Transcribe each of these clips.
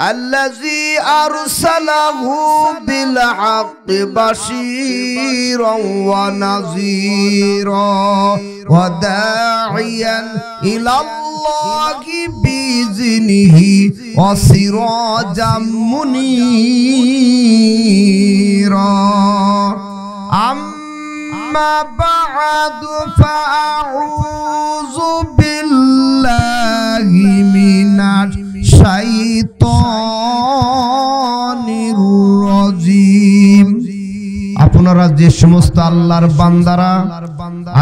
الذي أرسله بالحق بشيرا ونذيرا وداعيا إلى الله بإذنه وسراجا منيرا أما بعد فأعوذ بالله من শাইতানির রাজিম। আপনারা যে সমস্ত আল্লাহর বান্দারা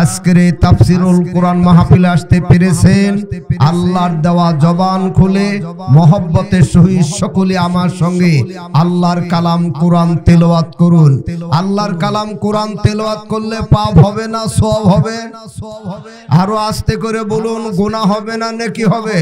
আজকের এই তাফসীরুল কোরআন মাহফিলে আসতে পেরেছেন, আল্লাহর দেওয়া জবান খুলে মহব্বতের সহিত সকলে আমার সঙ্গে আল্লাহর কালাম কোরআন তেলাওয়াত করুন। আল্লাহর কালাম কোরআন তেলাওয়াত করলে পাপ হবে না সওয়াব হবে? আরো আস্তে করে বলুন, গুনাহ হবে না নেকি হবে?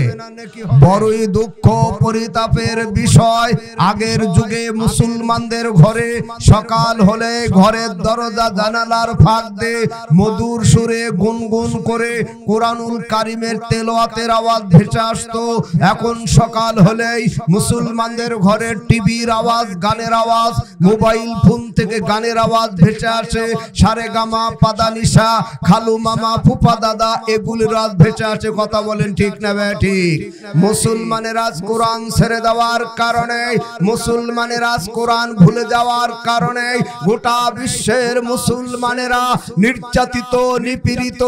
বড়ই দুঃখ পরিতাপের বিষয়, আগের যুগে মুসলমানদের ঘরে সকাল হলে ঘরের দরজা জানালার ফাঁক দিয়ে মধুর সুরে গুনগুন করে কোরআনুল কারিমের তেলাওয়াতের আওয়াজ ভেসে আসতো। এখন সকাল হলেই মুসলমানদের ঘরে টিভির আওয়াজ, গানের আওয়াজ, মোবাইল ফোন থেকে গানের আওয়াজ ভেসে আসে। সারেগামা, পাদানিসা, খালু মামা, ফুফা দাদা এগুলির আওয়াজ ভেসে আসে। কথা বলেন ঠিক না ঠিক? মুসলমানের আজ কোরআন ছেড়ে দেওয়ার কারণে, মুসলমানের আজ কোরআন ভুলে যাওয়ার কারণে গোটা বিশ্বের মুসলমানেরা নির্যাতিত, নিপীড়িত।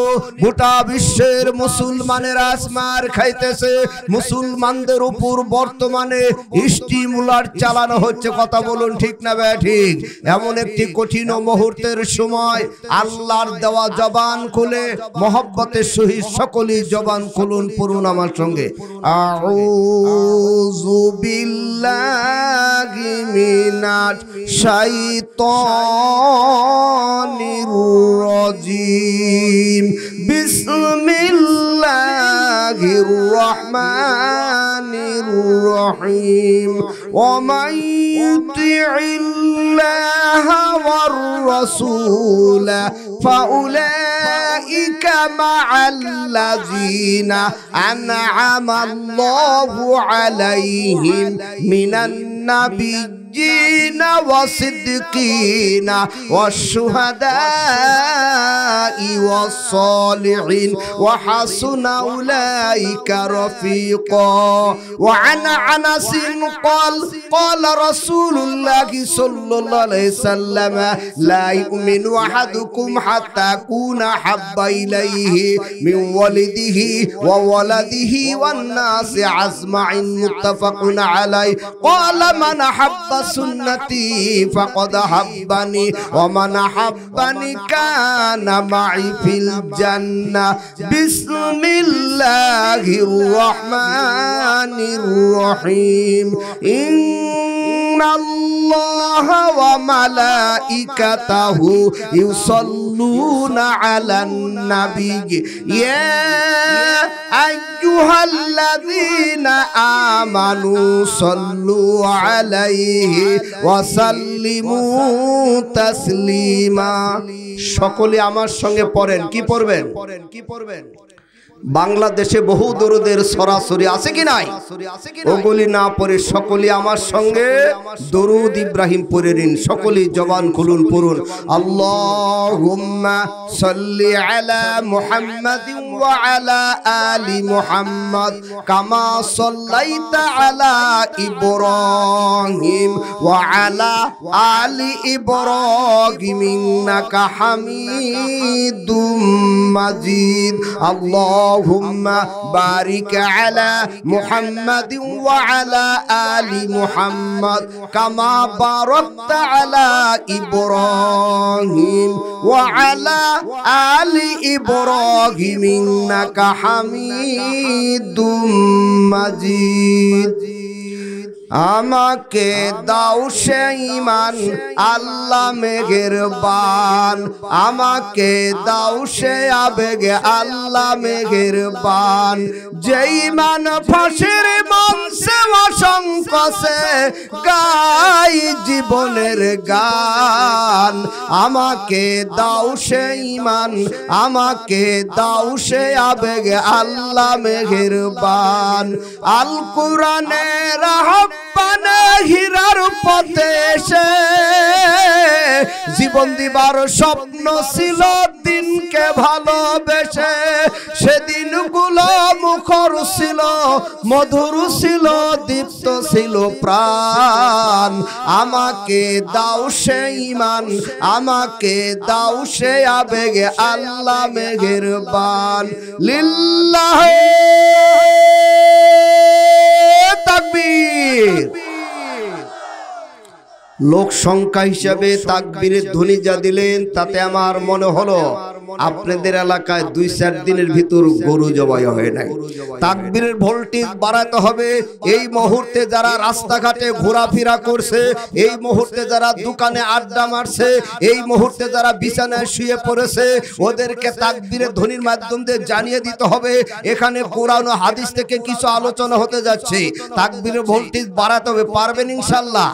গোটা বিশ্বের মুসলমানেরা মার খাইতেছে। মুসলমানদের উপর বর্তমানে স্টিমুলার চালানো হচ্ছে। কথা বলুন ঠিক না ঠিক? এমন একটি কঠিন মুহূর্তের সময় আল্লাহর দেওয়া জবান খুলে মহব্বতের সহিত সকলেই জবান খুলুন, পড়ুন আমার সঙ্গে। আউযু বিল্লাহি মিনাশ শাইতানির রাজিম। বিসমিল্লাহির রহমানির রহিম। ওয়া মান ইউতি'ইল্লাহা ওয়ার রাসূলা ফাউলাইকা মা'আল্লাযীনা আন'আমা আল্লাহু আলাইহিম মিনান নাবিয়্যিন والصديقين والشهداء والصالحين وحسن أولئك رفيقا وعن أنس قال رسول الله صلى الله عليه وسلم لا يؤمن أحدكم حتى أكون أحب إليه من ولده وولده والناس أجمعين متفق عليه قال من أحب سنتي فقد أحبني ومن أحبني كان معي في الجنة بسم الله الرحمن الرحيم إن الله وملائكته يصلون على النبي يا أيها الذين آمنوا صلوا عليه وسلموا تسليما। সকলে আমার সঙ্গে পড়েন। কি পড়বেন? বাংলাদেশে বহু দরুদের সরাসরি আছে কি নাই? ওগুলি না পড়ে সকলে আমার সঙ্গে দরুদ ইব্রাহিম পড়ে নিন। সকলে জবান খুলুন, পড়ুন। আল্লাহুম্মা সাল্লি আলা মুহাম্মাদিন ওয়া আলা আলি মুহাম্মাদ কামা সাল্লাইতা আলা ইব্রাহিম ওয়া আলা আলি ইব্রাহিম ইন্নাকা হামিদুম মাজিদ। اللهم بارك على محمد وعلى آل محمد كما باركت على إبراهيم وعلى آل إبراهيم إنك حميد مجيد। আমাকে দাও সে ঈমান আল্লাহ মেহেরবান, আমাকে দাও সে আবেগ আল্লাহ মেহেরবান, যে ঈমান ফাঁসির মঞ্চে অসংকোচে গাই জীবনের গান। আমাকে দাও সে ঈমান, আমাকে দাও সে আবেগ আল্লাহ মেহেরবান। আল কোরআনের হতে এসে জীবন দিবার স্বপ্ন ছিল দিনকে ভালোবেসে, সেদিনগুলো মুখর ছিল, মধুর ছিল, দীপ্ত ছিল প্রাণ। আমাকে দাও সে ঈমান, আমাকে দাও সে আবেগে, আল্লাহ মেহেরবান। লিল্লাহে তাকবীর। লোক সংখ্যা হিসাবে তাকবীরের ধ্বনি যা দিলেন তাতে আমার মনে হলো আপনাদের এলাকায় 2-4 দিনের ভিতর গরু জবাই হয় নাই। তাকবীরের ভোল্টেজ বাড়াতে হবে। এই মুহূর্তে যারা রাস্তাঘাটে ঘোরাফেরা করছে, এই মুহূর্তে যারা দোকানে আড্ডা মারছে, এই মুহূর্তে যারা বিছানায় শুয়ে পড়েছে, ওদেরকে তাকবীরের ধ্বনির মাধ্যম দিয়ে জানিয়ে দিতে হবে এখানে কোরআন ও হাদিস থেকে কিছু আলোচনা হতে যাচ্ছে। তাকবীরের ভোল্টেজ বাড়াতে হবে। পারবেন ইনশাআল্লাহ?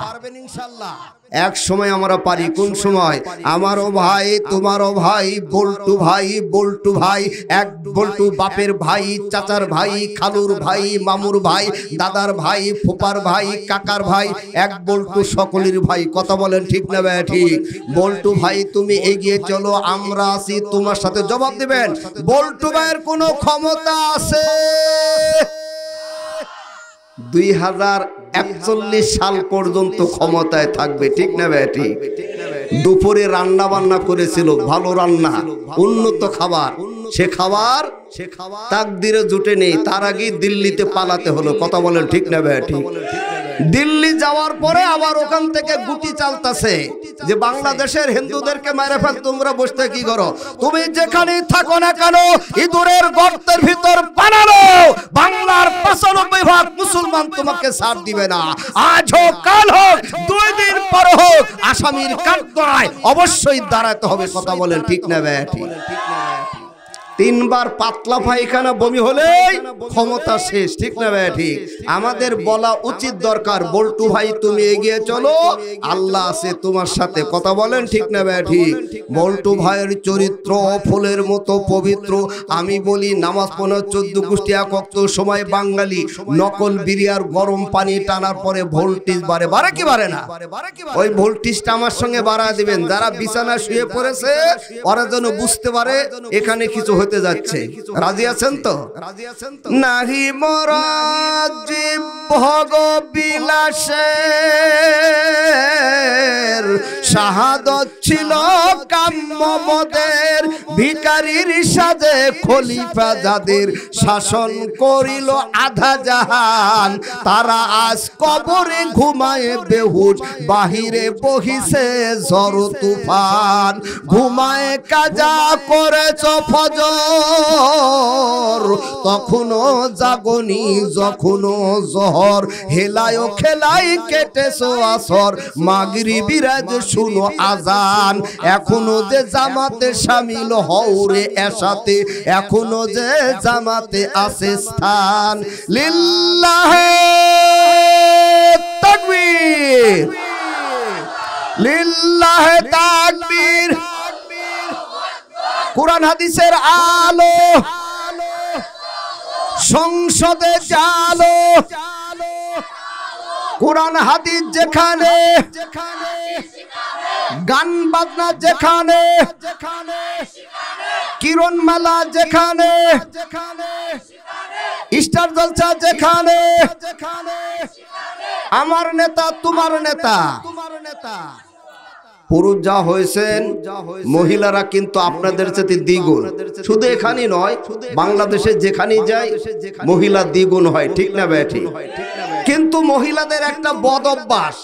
এক সময় আমরা পারি। কোন সময়? আমারও ভাই, তোমারও ভাই, বল্টু ভাই, বল্টু ভাই, এক বল্টু বাপের ভাই, চাচার ভাই, খালুর ভাই, মামুর ভাই, দাদার ভাই, ফুপার ভাই, কাকার ভাই, এক বল্টু সকলের ভাই। কথা বলেন ঠিক না ভাই? ঠিক। বল্টু ভাই তুমি এগিয়ে চলো, আমরা আছি তোমার সাথে। জবাব দিবেন বল্টু ভাইয়ের কোনো ক্ষমতা আছে? 2041 সাল পর্যন্ত ক্ষমতায় থাকবে, ঠিক না ভাই? ঠিক। দুপুরে রান্না বান্না করেছিল, ভালো রান্না, উন্নত খাবার। সে খাবার তাকদিরে জুটে নেই, তার আগে দিল্লিতে পালাতে হলো। কথা বলেন ঠিক না ভাই? ঠিক। দিল্লি যাওয়ার পরে আবার ওখান থেকে গুটি চালতাছে যে বাংলাদেশের হিন্দুদেরকে মেরে ফেল, তোমরা বসতে কি করো? তুমি যেখানেই থাকো না কেন, ইঁদুরের গর্তের ভিতর বানানো বাংলার 95% মুসলমান তোমাকে ছাড় দিবে না। আজ হোক, কাল হোক, 2 দিন পর হোক, আসামির কাঠগড়ায় অবশ্যই দাঁড়াতে হবে। কথা বলেন ঠিক না ভাই? ঠিক। 3 বার পাতলা পায়খানা বমি হলেই ক্ষমতা শেষ, ঠিক না ভাই? ঠিক। আমাদের বলা উচিত দরকার, বল্টু ভাই তুমি এগিয়ে চলো, আল্লাহ আছে তোমার সাথে। কথা বলেন ঠিক না ভাই? ঠিক। বল্টু ভাইয়ের চরিত্র ফুলের মতো পবিত্র। আমি বলি নামাজ পড়া 14 গোষ্ঠী এক ওয়াক্ত সময় বাঙালি নকল বিরিয়ার গরম পানি টানার পরে ভোল্টেজ বাড়ে। বাড়ে কি বাড়ে না? ওই ভোল্টেজটা আমার সঙ্গে বাড়ায় দিবেন। যারা বিছানায় শুয়ে পড়েছে ওরা যেন বুঝতে পারে এখানে কিছু হতে যাচ্ছে। রাজি আছেন তো? নাহি মরাজিব ভোগ বিলাসের, শাহাদত ছিল কাম্য মোদের। ভিখারির সাজে খলিফা যাদের, শাসন করিল আধা জাহান। তারা আজ কবরে ঘুমায় বেহুশ, বাহিরে বহিছে ঝড় তুফান। ঘুমায় কাজা করেছ ফজর, তখনও জাগনি যখনও জহর। হেলায় খেলাই কেটেছো আসর, মাগরিবির আজ শুনো আজান। এখনো যে জামাতে শামিল হও রে এসাতে, এখনো যে জামাতে আছে স্থান। লিল্লাহে তাকবীর, লিল্লাহে তাকবীর। কোরআন হাদিসের আলো, সংসদে চালো। কোরআন হাদিস যেখানে, গান বাজনা যেখানে, কিরণ মেলা যেখানে, স্টার জলসা যেখানে, আমার নেতা তোমার নেতা। পুরুষ যা হয়েছেন, মহিলারা কিন্তু আপনাদের সাথে দ্বিগুণ। শুধু এখানেই নয়, বাংলাদেশে যেখানেই যায় মহিলা দ্বিগুণ হয়, ঠিক না ভাই? ঠিক। কিন্তু মহিলাদের একটা বদ অভ্যাস,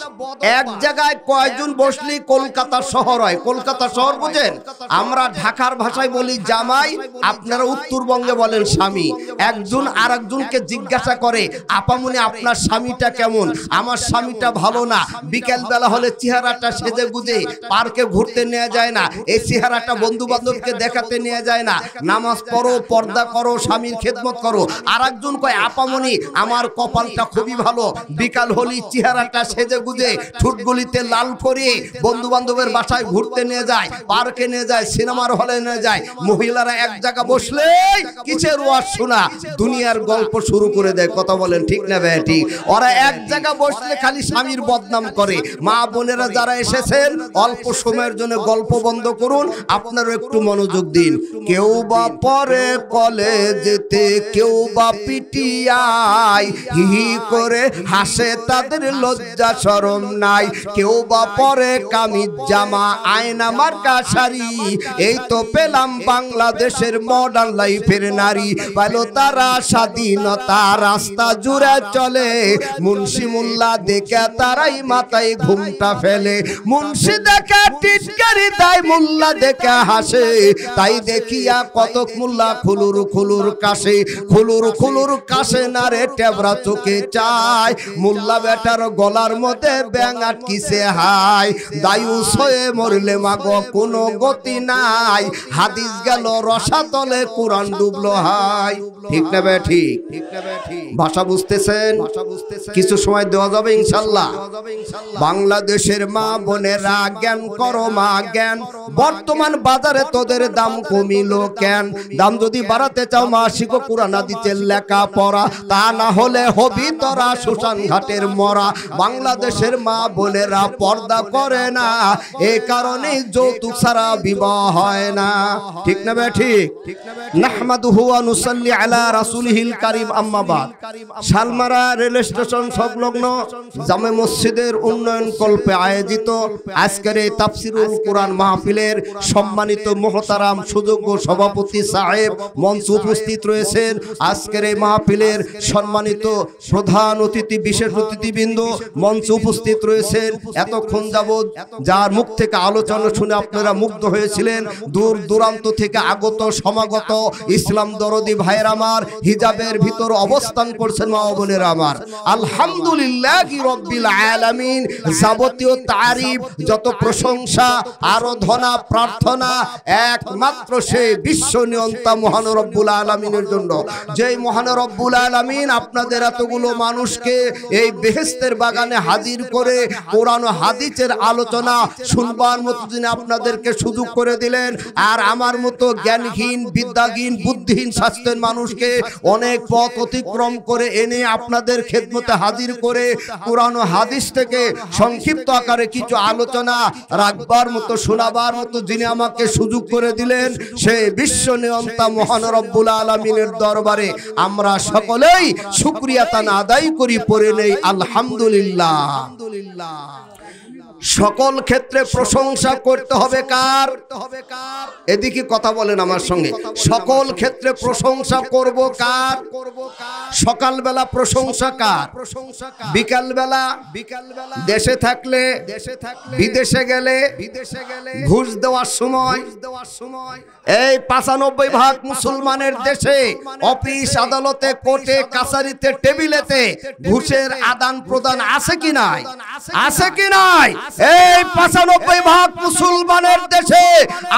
এক জায়গায় কয়জন বসলেই কলকাতা শহর হয়। কলকাতা শহর বুঝেন? আমরা ঢাকার ভাষায় বলি জামাই, আপনারা উত্তরবঙ্গে বলেন স্বামী। একজন আর একজনকে জিজ্ঞাসা করে, আপামনি আপনার স্বামীটা কেমন? আমার স্বামীটা ভালো না। বিকেল বেলা হলে চেহারাটা সেজে গুজে পার্কে ঘুরতে নেওয়া যায় না, এই চেহারাটা বন্ধু বান্ধবকে দেখাতে নেওয়া যায় না। নামাজ পড়ো, পর্দা করো, স্বামীর খেদমত করো। আর একজন কয়, আপামনি আমার কপালটা খুবই ভালো, বিকাল হলি চেহারাটা সেজে গুজে ঠুটগুলিতে লাল করে বন্ধু বান্ধবের বাসায় ঘুরতে নিয়ে যায়, পার্কে নিয়ে যায়, সিনেমার হলে নিয়ে যায়। মহিলারা এক জায়গা বসলে কিসের ওয়াজ শোনা, দুনিয়ার গল্প শুরু করে দেয়। কথা বলেন ঠিক না বেটি? ওরা এক জায়গা বসলে খালি স্বামীর বদনাম করে। মা বোনেরা যারা এসেছেন অল্প সময়ের জন্য গল্প বন্ধ করুন, আপনারও একটু মনোযোগ দিন। কেউ বা পরে কলেজেতে, কেউ বা পিটিয়ায় হি করে হাসে, তাদের লজ্জা শরম নাই। কেউ বা পরে কামিজ জামা, আয়না মার্কা শাড়ি, এই তো পেলাম বাংলাদেশের মডার্ন লাইফের নারী। পাইলো তারা স্বাধীনতা, রাস্তা জুড়ে চলে, মুন্সি মুল্লা দেখে তারাই মাথায় ঘুমটা ফেলে। মুন্সি দেখে টিটকারি দেয়, মুল্লা দেখে হাসে, তাই দেখিয়া কতক মুল্লা খুলুর খুলুর কাশে, খুলুর খুলুর কাশে না রে টেবরা চোখে চায়। মুল্লা বেটার গলার মধ্যে ব্যাং আটকিছে হাই, দায়ুস হয়ে মরলে মাগো কোনো গতি নাই। হাদিস গেল রসাতলে, কোরআন ডুবলো হাই। ঠিক না বে ঠিক? ভাষা বুঝতেছেন? কিছু সময় দেওয়া যাবে ইনশাল্লাহ। বাংলাদেশের মা বোনেরা জ্ঞান করো মা জ্ঞান, বর্তমান বাজারে তোদের দাম কমিলো কেন? দাম যদি বাড়াতে চাও মা শিখো কোরআন হাদিসের লেখা পড়া, তা না হলে হবি তোরা শ্মশান ঘাটের মরা। বাংলাদেশের মা বোনেরা পর্দা করে না, এই কারণে যৌতুক ছাড়া বিবাহ হয় না। ঠিক না বে ঠিক? নাহমাদুহু ওয়া নুসাল্লি আলা রাসূলিহিল কারীম, আম্মা বাদ। শালমারা রেল স্টেশন সংলগ্ন জামে মসজিদের উন্নয়ন কল্পে আয়োজিত আজকের এই তাফসিরুল কোরআন মাহফিলের সম্মানিত মুহতারাম সুযোগ্য সভাপতি সাহেব মঞ্চে উপস্থিত রয়েছেন। আজকের এই মাহফিলের সম্মানিত প্রধান অতিথি, বিশেষ অতিথিবৃন্দ মঞ্চে উপস্থিত রয়েছেন। এতক্ষণ যাবৎ যার মুখ থেকে আলোচনা শুনে আপনারা মুগ্ধ হয়েছিলেন, দূর দূরান্ত থেকে আগত সমাগত ইসলাম দরদি ভাইয়ের আমার, হিজাবের ভিতর অবস্থান করছেন মা বোনের আমার, আলহামদুলিল্লাহি রাব্বিল আলামিন। যাবতীয় তারিফ, যত প্রশংসা, আরাধনা, প্রার্থনা একমাত্র সেই বিশ্ব নিয়ন্তা মহান রব্বুল আলামিনের জন্য। যেই মহান রব্বুল আলামিন আপনাদের এতগুলো মানুষকে এই বেহেশতের বাগানে হাজির করে কোরআন ও হাদিসের আলোচনা শুনবার মতো যিনি আপনাদেরকে সুযোগ করে দিলেন, আর আমার মতো জ্ঞানহীন, বিদ্যাহীন, বুদ্ধিহীন স্বাস্থ্যের মানুষকে অনেক পথ অতিক্রম করে এনে আপনাদের খেদমতে হাজির করে কোরআন ও হাদিস থেকে সংক্ষিপ্ত আকারে কিছু আলোচনা রাখবার মতো, শোনাবার মতো যিনি আমাকে সুযোগ করে দিলেন, সেই বিশ্ব নিয়ন্তা মহান রব্বুল আলামিনের দরবারে আমরা সকলেই শুকরিয়া তান আদায় করি, পড়ে নেই আলহামদুলিল্লাহ। সকল ক্ষেত্রে প্রশংসা করতে হবে কার? এদিকে কথা বলেন আমার সঙ্গে। সকল ক্ষেত্রে প্রশংসা করব কার? সকালবেলা প্রশংসা কার? বিকালবেলা দেশে থাকলে, বিদেশে গেলে, ঘুষ দেওয়ার সময়, এই 95% মুসলমানের দেশে অফিস আদালতে, কোর্টে কাছারিতে, টেবিলেতে ঘুষের আদান প্রদান আছে কি নাই? আছে কি নাই? এই 95% মুসলমানের দেশে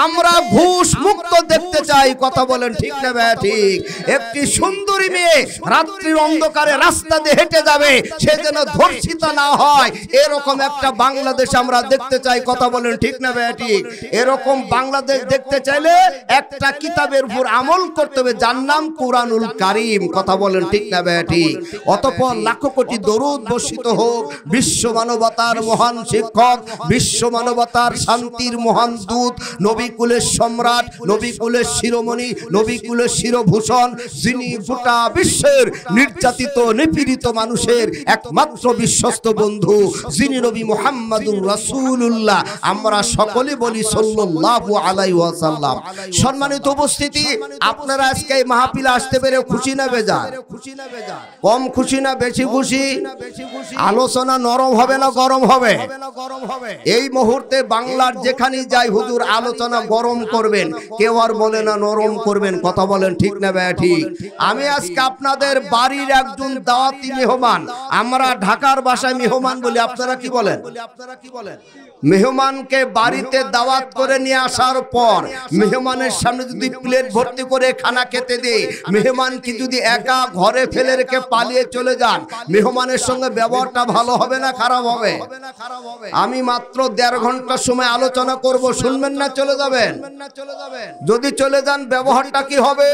আমরা ঘুষ মুক্ত দেখতে চাই। কথা বলেন ঠিক না ভাই ঠিক? একটি সুন্দরী মেয়ে রাত্রির অন্ধকারে রাস্তা দিয়ে হেঁটে যাবে, সে যেন ধর্ষিতা না হয়, এরকম একটা বাংলাদেশ আমরা দেখতে চাই। কথা বলেন ঠিক না ভাই ঠিক? এরকম বাংলাদেশ দেখতে চাইলে একটা কিতাবের উপর আমল করতে হবে, যার নাম কোরআনুল কারীম। কথা বলেন ঠিক না ভাই ঠিক? অতঃপর লাখো কোটি দরুদ বর্ষিত হোক বিশ্ব মানবতার মহান শিক্ষক, বিশ্ব মানবতার শান্তির মহান দূত, নবী কুলের সম্রাট, নবী কুলের শিরোমণি, নবী কুলের শিরোভূষণ, যিনি গোটা বিশ্বের নির্যাতিত নিপীড়িত মানুষের একমাত্র বিশ্বস্ত বন্ধু, যিনি নবী মুহাম্মাদুর রাসূলুল্লাহ। আমরা সকলে বলি সাল্লাল্লাহু আলাইহি ওয়াসাল্লাম। সম্মানিত উপস্থিতি, আপনারা আজকে এই মাহফিলে আসতে পেরে খুশি না বেজার? কম খুশি না বেশি খুশি? আলোচনা নরম হবে না গরম হবে? এই মুহূর্তে বাংলার যেখানেই যাই হুজুর আলোচনা গরম করবেন, কেউ আর বলে না নরম করবেন। কথা বলেন ঠিক না ভাই? ঠিক। আমি আজকে আপনাদের বাড়ির একজন দাওয়াতি মেহমান, আমরা ঢাকার ভাষায় মেহমান বলি, আপনারা কি বলেন? মেহমানকে বাড়িতে দাওয়াত করে নিয়ে আসার পর মেহমানের সামনে যদি প্লেট ভর্তি করে খানা খেতে দেয়, মেহমান কি যদি একা ঘরে ফেলে রেখে পালিয়ে চলে যান, মেহমানের সঙ্গে ব্যবহারটা ভালো হবে না খারাপ হবে? আমি মাত্র 1.5 ঘন্টা সময় আলোচনা করব, শুনবেন না চলে যাবেন? যদি চলে যান ব্যবহারটা কি হবে?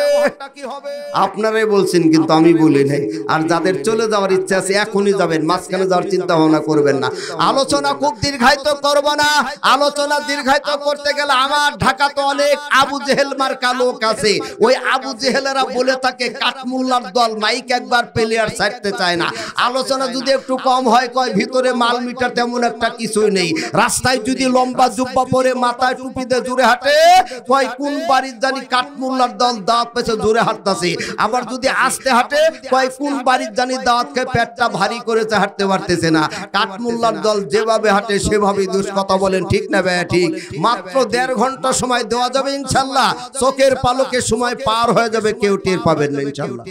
আপনারাই বলছেন, কিন্তু আমি বলি নাই। আর যাদের চলে যাওয়ার ইচ্ছা আছে এখনই যাবেন, মাঝখানে যাওয়ার চিন্তা ভাবনা করবেন না। আলোচনা খুব দীর্ঘায়িত করব না। আলোচনা দীর্ঘায়িত করতে গেলে আমার ঢাকাতে অনেক আবু জেহেল মার্কা লোক আছে। ওই আবু জেহেলেরা বলে থাকে কাঠমুল্লার দল মাইক একবার পেলে আর ছাড়তে চায় না। আলোচনা যদি একটু কম হয় কয় ভিতরে মাল মিটার তেমন একটা কিছুই নেই। রাস্তায় যদি লম্বা জুব্বা পরে মাথায় টুপি দিয়ে জুড়ে হাঁটে কয় কোন বাড়ির জানি কাঠমুল্লার দল দাঁত পেছে জুড়ে হাঁটতেছে। আবার যদি আস্তে হাঁটে কয় কোন বাড়ির জানি দাঁত খেয়ে পেটটা ভারী করেছে হাঁটতে পারতেছে না। কাঠমুল্লার দল যেভাবে হাঁটে সেভাবেই দুষ। কথা বলেন ঠিক না ভাই? ঠিক। মাত্র 1.5 ঘন্টা সময় দেওয়া যাবে ইনশাআল্লাহ। চোখের পালকে সময় পার হয়ে যাবে, কেউ টের পাবেন না ইনশাআল্লাহ।